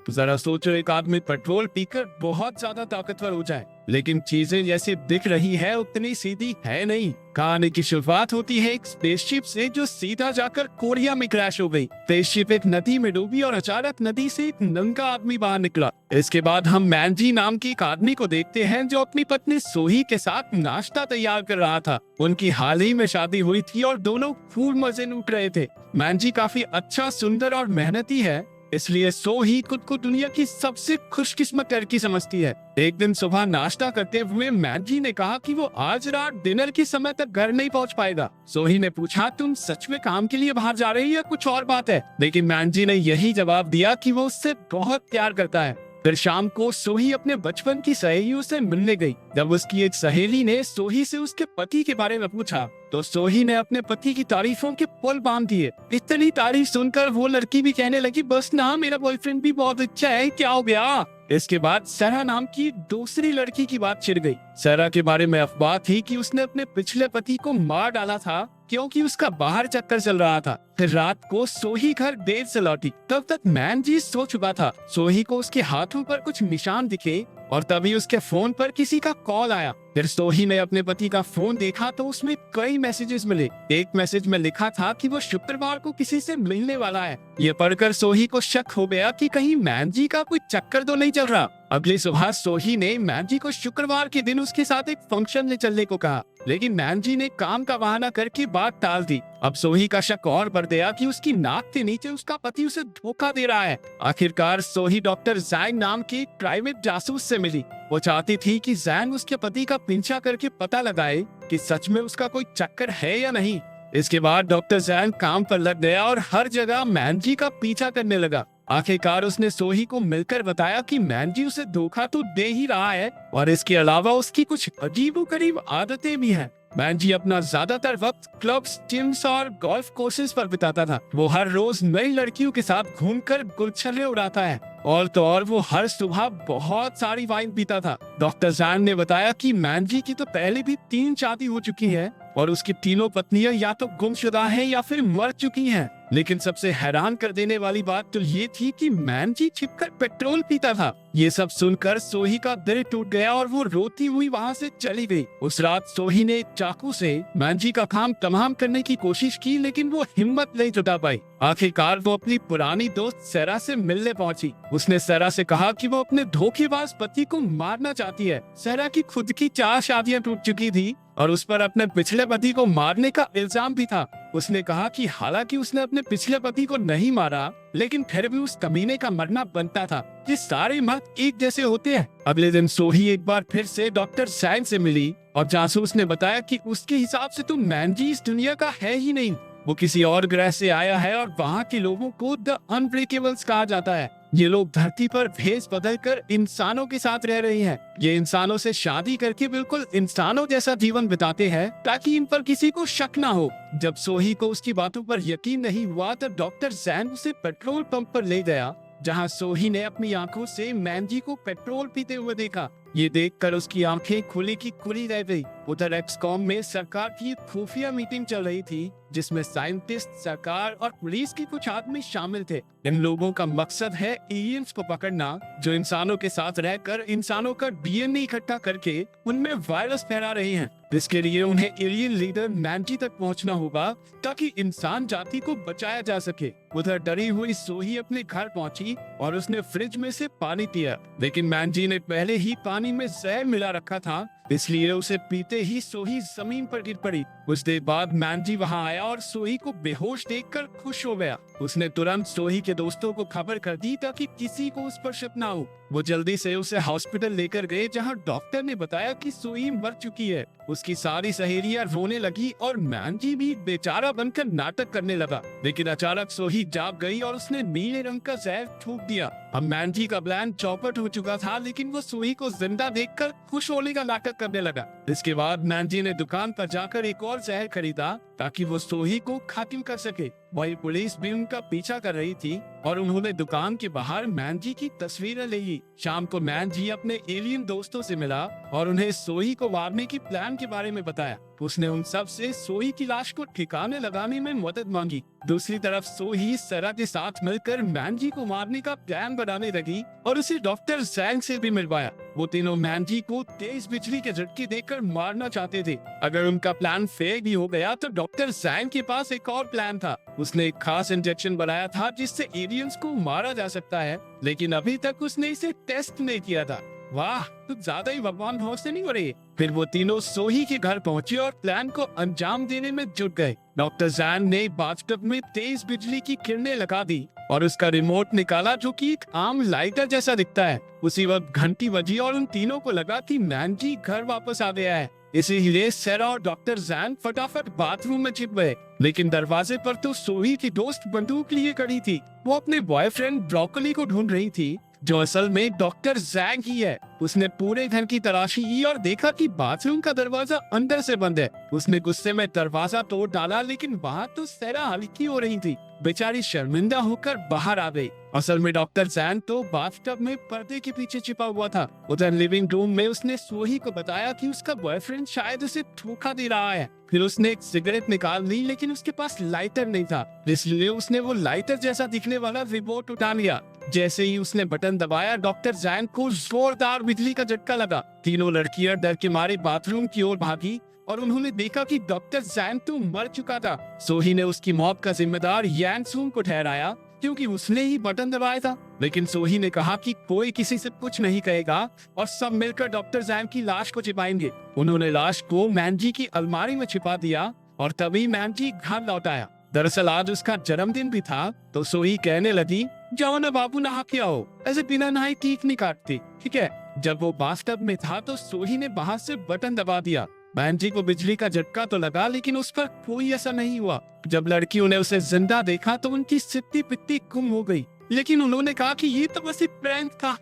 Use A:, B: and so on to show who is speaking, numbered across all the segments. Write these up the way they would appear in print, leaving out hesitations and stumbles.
A: जरा सोचो, एक आदमी पेट्रोल पीकर बहुत ज्यादा ताकतवर हो जाए, लेकिन चीजें जैसे दिख रही है उतनी सीधी है नहीं। कहानी की शुरुआत होती है एक स्पेसशिप से जो सीधा जाकर कोरिया में क्रैश हो गई। स्पेसशिप एक नदी में डूबी और अचानक नदी से एक नंगा आदमी बाहर निकला। इसके बाद हम मैनजी नाम के एक आदमी को देखते हैं जो अपनी पत्नी सोही के साथ नाश्ता तैयार कर रहा था। उनकी हाल ही में शादी हुई थी और दोनों खूब मजे लूट रहे थे। मैनजी काफी अच्छा, सुंदर और मेहनती है, इसलिए सोही खुद को दुनिया की सबसे खुशकिस्मत लड़की समझती है। एक दिन सुबह नाश्ता करते हुए मैनजी ने कहा कि वो आज रात डिनर के समय तक घर नहीं पहुंच पाएगा। सोही ने पूछा, तुम सच में काम के लिए बाहर जा रही है या कुछ और बात है? लेकिन मैनजी ने यही जवाब दिया कि वो उससे बहुत प्यार करता है। फिर शाम को सोही अपने बचपन की सहेलियों से मिलने गई। जब उसकी एक सहेली ने सोही से उसके पति के बारे में पूछा तो सोही ने अपने पति की तारीफों के पुल बांध दिए। इतनी तारीफ सुनकर वो लड़की भी कहने लगी, बस ना, मेरा बॉयफ्रेंड भी बहुत अच्छा है, क्या हो गया? इसके बाद सरा नाम की दूसरी लड़की की बात छिड़ गई। सरा के बारे में अफवाह थी कि उसने अपने पिछले पति को मार डाला था क्योंकि उसका बाहर चक्कर चल रहा था। फिर रात को सोही घर देर से लौटी। तब तक मैनजी सो चुका था। सोही को उसके हाथों पर कुछ निशान दिखे और तभी उसके फोन पर किसी का कॉल आया। फिर सोही ने अपने पति का फोन देखा तो उसमें कई मैसेजेस मिले। एक मैसेज में लिखा था कि वो शुक्रवार को किसी से मिलने वाला है। ये पढ़कर सोही को शक हो गया कि कहीं मैनजी का कोई चक्कर तो नहीं चल रहा। अगली सुबह सोही ने मैनजी को शुक्रवार के दिन उसके साथ एक फंक्शन में चलने को कहा, लेकिन मैनजी ने काम का बहाना करके बात टाल दी। अब सोही का शक और बढ़ गया कि उसकी नाक के नीचे उसका पति उसे धोखा दे रहा है। आखिरकार सोही डॉक्टर जैंग नाम के एक प्राइवेट जासूस से मिली। वो चाहती थी कि जैंग उसके पति का पीछा करके पता लगाए कि सच में उसका कोई चक्कर है या नहीं। इसके बाद डॉक्टर जैंग काम पर लग गया और हर जगह मैनजी का पीछा करने लगा। आखिरकार उसने सोही को मिलकर बताया कि मैनजी उसे धोखा तो दे ही रहा है और इसके अलावा उसकी कुछ अजीबोगरीब आदतें भी हैं। मैनजी अपना ज्यादातर वक्त क्लब्स, जिम्स और गोल्फ कोर्सेज पर बिताता था। वो हर रोज नई लड़कियों के साथ घूमकर गुलछर्रे उड़ाता है और तो और वो हर सुबह बहुत सारी वाइन पीता था। डॉक्टर जैंग ने बताया कि मैनजी की तो पहले भी 3 शादी हो चुकी है और उसकी तीनों पत्नियां या तो गुमशुदा हैं या फिर मर चुकी हैं। लेकिन सबसे हैरान कर देने वाली बात तो ये थी कि मैनजी छिपकर पेट्रोल पीता था। ये सब सुनकर सोही का दिल टूट गया और वो रोती हुई वहाँ से चली गई। उस रात सोही ने चाकू से मैनजी का काम तमाम करने की कोशिश की, लेकिन वो हिम्मत नहीं जुटा पाई। आखिरकार वो अपनी पुरानी दोस्त सरा से मिलने पहुंची। उसने सरा से कहा कि वो अपने धोखेबाज पति को मारना चाहती है। सरा की खुद की 4 शादियां टूट चुकी थी और उस पर अपने पिछले पति को मारने का इल्जाम भी था। उसने कहा कि हालांकि उसने अपने पिछले पति को नहीं मारा, लेकिन फिर भी उस कमीने का मरना बनता था। ये सारे मर्द एक जैसे होते हैं। अगले दिन सोही एक बार फिर से डॉक्टर जैंग से मिली और जासूस ने बताया कि उसके हिसाब से तो मैनजी इस दुनिया का है ही नहीं। वो किसी और ग्रह से आया है और वहाँ के लोगों को द अनब्रेकेबल्स कहा जाता है। ये लोग धरती पर भेष बदलकर इंसानों के साथ रह रहे हैं। ये इंसानों से शादी करके बिल्कुल इंसानों जैसा जीवन बिताते हैं ताकि इन पर किसी को शक ना हो। जब सोही को उसकी बातों पर यकीन नहीं हुआ तब डॉक्टर जैंग उसे पेट्रोल पंप पर ले गया, जहां सोही ने अपनी आंखों से मैनजी को पेट्रोल पीते हुए देखा। ये देखकर उसकी आंखें खुली की खुली रह गई। उधर एक्सकॉम में सरकार की खुफिया मीटिंग चल रही थी जिसमें साइंटिस्ट, सरकार और पुलिस के कुछ आदमी शामिल थे। इन लोगों का मकसद है एलियंस को पकड़ना जो इंसानों के साथ रहकर इंसानों का डीएनए इकट्ठा करके उनमें वायरस फैला रहे हैं। इसके लिए उन्हें एलियन लीडर मैनजी तक पहुंचना होगा ताकि इंसान जाति को बचाया जा सके। उधर डरी हुई सोही अपने घर पहुंची और उसने फ्रिज में से पानी पिया, लेकिन मैनजी ने पहले ही पानी में जहर मिला रखा था, इसलिए उसे पीते ही सोही जमीन पर गिर पड़ी। कुछ देर बाद मैनजी वहां आया और सोही को बेहोश देखकर खुश हो गया। उसने तुरंत सोही के दोस्तों को खबर कर दी ताकि किसी को उस पर शक ना हो। वो जल्दी से उसे हॉस्पिटल लेकर गए जहां डॉक्टर ने बताया कि सोही मर चुकी है। उसकी सारी सहेलियां रोने लगी और मैनजी भी बेचारा बनकर नाटक करने लगा। लेकिन अचानक सोही जाग गई और उसने नीले रंग का जहर थूक दिया। अब मैनजी का प्लान चौपट हो चुका था, लेकिन वो सोही को जिंदा देखकर खुश होने का नाटक करने लगा। इसके बाद मैनजी ने दुकान पर जाकर एक और जहर खरीदा ताकि वो सोही को खत्म कर सके। वही पुलिस भी उनका पीछा कर रही थी और उन्होंने दुकान के बाहर मैनजी की तस्वीरें ली। शाम को मैनजी अपने एलियन दोस्तों से मिला और उन्हें सोही को मारने की प्लान के बारे में बताया। उसने उन सब से सोही की लाश को ठिकाने लगाने में मदद मांगी। दूसरी तरफ सोही सरा के साथ मिलकर मैनजी को मारने का प्लान बनाने लगी और उसे डॉक्टर जैंग से भी मिलवाया। वो तीनों मैनजी को तेज बिजली के झटके देकर मारना चाहते थे। अगर उनका प्लान फेल भी हो गया तो डॉक्टर जैंग के पास एक और प्लान था। उसने एक खास इंजेक्शन बनाया था जिससे एलियंस को मारा जा सकता है, लेकिन अभी तक उसने इसे टेस्ट नहीं किया था। वाह, कुछ ज्यादा ही भगवान भरोसे से नहीं हो रही। फिर वो तीनों सोही के घर पहुंचे और प्लान को अंजाम देने में जुट गए। डॉक्टर जैन ने बाथटब में तेज बिजली की किरणें लगा दी और उसका रिमोट निकाला जो कि एक आम लाइटर जैसा दिखता है। उसी वक्त घंटी बजी और उन तीनों को लगा कि मैनजी घर वापस आ गया है। इसीलिए सेरा और डॉक्टर जैन फटाफट बाथरूम में छिप गए, लेकिन दरवाजे पर तो सोही की दोस्त बंदूक लिए खड़ी थी। वो अपने बॉयफ्रेंड ब्रोकोली को ढूंढ रही थी, जो असल में डॉक्टर जैंग ही है। उसने पूरे घर की तलाशी की और देखा कि बाथरूम का दरवाजा अंदर से बंद है। उसने गुस्से में दरवाजा तोड़ डाला, लेकिन वहाँ तो सेरा हल्की हो रही थी। बेचारी शर्मिंदा होकर बाहर आ गई। असल में डॉक्टर जैन तो बाथटब में पर्दे के पीछे छिपा हुआ था। उधर लिविंग रूम में उसने सोही को बताया कि उसका बॉयफ्रेंड शायद उसे धोखा दे रहा है। फिर उसने एक सिगरेट निकाल ली, लेकिन उसके पास लाइटर नहीं था, इसलिए उसने वो लाइटर जैसा दिखने वाला रिमोट उठा लिया। जैसे ही उसने बटन दबाया, डॉक्टर जैन को जोरदार बिजली का झटका लगा। तीनों लड़कियां डर के मारे बाथरूम की ओर भागी और उन्होंने देखा कि डॉक्टर जैन तो मर चुका था। सोही ने उसकी मौत का जिम्मेदार यान सून को ठहराया, क्योंकि उसने ही बटन दबाया था। लेकिन सोही ने कहा कि कोई किसी से कुछ नहीं कहेगा और सब मिलकर डॉक्टर जैन की लाश को छिपाएंगे। उन्होंने लाश को मैनजी की अलमारी में छिपा दिया और तभी मैनजी घर लौट आया। दरअसल आज उसका जन्मदिन भी था, तो सोही कहने लगी, जाओ ना बाबू, नहा के आओ, ऐसे बिना नहाए केक नहीं काटती, ठीक है। जब वो बाथटब में था तो सोही ने बाहर से बटन दबा दिया। मैनजी को बिजली का झटका तो लगा, लेकिन उस पर कोई असर नहीं हुआ। जब लड़कियों ने उसे जिंदा देखा तो उनकी सिट्टी पिट्टी गुम हो गई, लेकिन उन्होंने कहा कि ये तो बस एक प्रैंक था।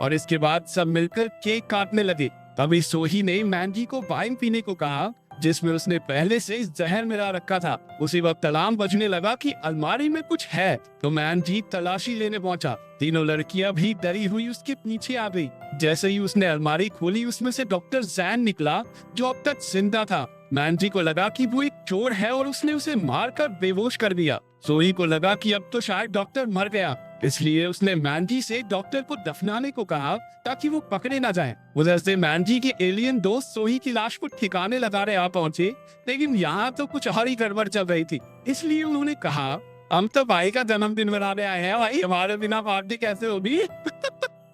A: और इसके बाद सब मिलकर केक काटने लगे। तभी सोही ने मैनजी को वाइन पीने को कहा, जिसमें उसने पहले से जहर मिला रखा था। उसी वक्त अलार्म बजने लगा कि अलमारी में कुछ है, तो मैनजी तलाशी लेने पहुंचा। तीनों लड़कियां भी डरी हुई उसके पीछे आ गई। जैसे ही उसने अलमारी खोली, उसमें से डॉक्टर जैन निकला, जो अब तक जिंदा था। मैनजी को लगा कि वो एक चोर है और उसने उसे मारकर बेहोश कर दिया। सोही को लगा कि अब तो शायद डॉक्टर मर गया, इसलिए उसने मैनजी से डॉक्टर को दफनाने को कहा ताकि वो पकड़े ना जाएं। उधर से मैनजी के एलियन दोस्त सोही की लाश को ठिकाने लगाने आ पहुंचे, लेकिन यहाँ तो कुछ और ही गड़बड़ चल रही थी। इसलिए उन्होंने कहा, हम तो भाई का जन्मदिन मनाने आए हैं, भाई हमारे बिना पार्टी कैसे होगी।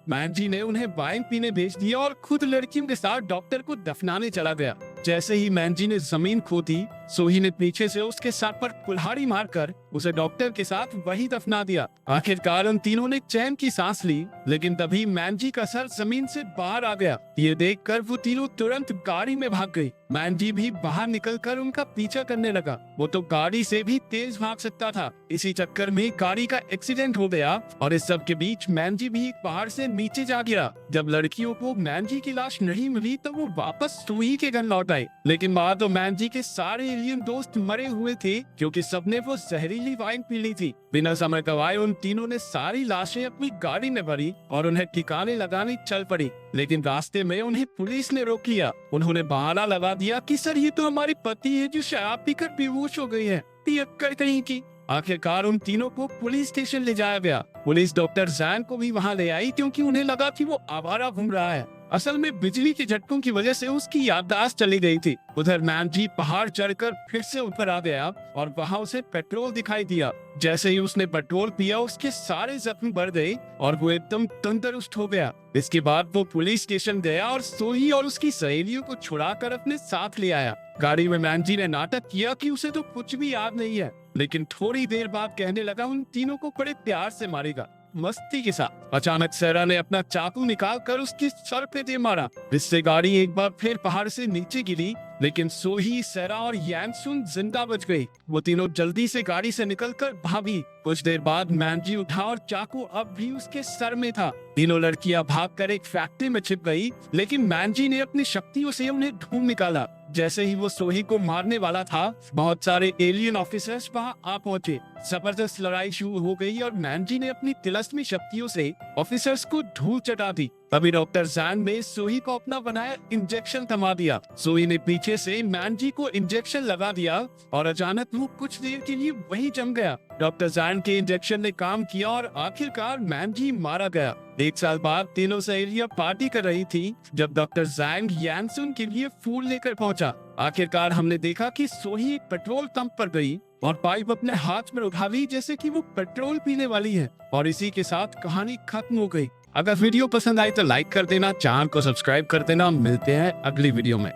A: मैनजी ने उन्हें वाइन पीने भेज दिया और खुद लड़कियों के साथ डॉक्टर को दफनाने चला गया। जैसे ही मैनजी ने जमीन खोदी, सोही ने पीछे से उसके सर पर कुल्हाड़ी मारकर उसे डॉक्टर के साथ वही दफना दिया। आखिरकार उन तीनों ने चैन की सांस ली, लेकिन तभी मैनजी का सर जमीन से बाहर आ गया। ये देखकर वो तीनों तुरंत गाड़ी में भाग गई। मैनजी भी बाहर निकलकर उनका पीछा करने लगा। वो तो गाड़ी से भी तेज भाग सकता था। इसी चक्कर में गाड़ी का एक्सीडेंट हो गया और इस सब के बीच मैनजी भी एक पहाड़ से नीचे जा गिरा। जब लड़कियों को मैनजी की लाश नहीं मिली तो वो वापस सोही के घर लौट आए, लेकिन वहाँ तो मैनजी के सारे एलियन दोस्त मरे हुए थे, क्योंकि सबने वो जहरीली वाइन पी ली थी। बिना समय गवाए उन तीनों ने सारी लाशें अपनी गाड़ी में भरी और उन्हें ठिकाने लगाने चल पड़ी। लेकिन रास्ते में उन्हें पुलिस ने रोक लिया। उन्होंने बहाना लगा दिया कि सर ये तो हमारी पति है जो शराब पीकर बेहोश हो गई है, पियक्कर कहीं की। आखिरकार उन तीनों को पुलिस स्टेशन ले जाया गया। पुलिस डॉक्टर जैन को भी वहाँ ले आई, क्योंकि उन्हें लगा कि वो आवारा घूम रहा है। असल में बिजली के झटकों की वजह से उसकी याददाश्त चली गई थी। उधर मैनजी पहाड़ चढ़कर फिर से ऊपर आ गया और वहाँ उसे पेट्रोल दिखाई दिया। जैसे ही उसने पेट्रोल पिया, उसके सारे जख्म बढ़ गए और वो एकदम तंदुरुस्त हो गया। इसके बाद वो पुलिस स्टेशन गया और सोही और उसकी सहेलियों को छुड़ाकर अपने साथ ले आया। गाड़ी में मैनजी ने नाटक किया कि उसे तो कुछ भी याद नहीं है, लेकिन थोड़ी देर बाद कहने लगा उन तीनों को बड़े प्यार से मारेगा, मस्ती के साथ। अचानक सेरा ने अपना चाकू निकाल कर उसके सर पे दे मारा, जिससे गाड़ी एक बार फिर पहाड़ से नीचे गिरी। लेकिन सोही, सेरा और यानसुन जिंदा बच गई। वो तीनों जल्दी से गाड़ी से निकलकर भागी। कुछ देर बाद मैनजी उठा और चाकू अब भी उसके सर में था। तीनों लड़कियां भागकर एक फैक्ट्री में छिप गई, लेकिन मैनजी ने अपनी शक्तियों से उन्हें ढूंढ निकाला। जैसे ही वो सोही को मारने वाला था, बहुत सारे एलियन ऑफिसर्स वहां आ पहुंचे। जबरदस्त लड़ाई शुरू हो गई और मैनजी ने अपनी तिलस्मी शक्तियों से ऑफिसर्स को धूल चटा दी। तभी डॉक्टर जैंग ने सोही को अपना बनाया इंजेक्शन थमा दिया। सोही ने पीछे से मैनजी को इंजेक्शन लगा दिया और अचानक वो कुछ देर के लिए वहीं जम गया। डॉक्टर जैंग के इंजेक्शन ने काम किया और आखिरकार मैनजी मारा गया। 1 साल बाद तीनों सहेलियां पार्टी कर रही थी जब डॉक्टर जैंग यानसुन के लिए फूल लेकर पहुंचा। आखिरकार हमने देखा कि सोही एक पेट्रोल पंप पर गई और पाइप अपने हाथ में उठा ली जैसे कि वो पेट्रोल पीने वाली है, और इसी के साथ कहानी खत्म हो गई। अगर वीडियो पसंद आई तो लाइक कर देना, चैनल को सब्सक्राइब कर देना। मिलते हैं अगली वीडियो में।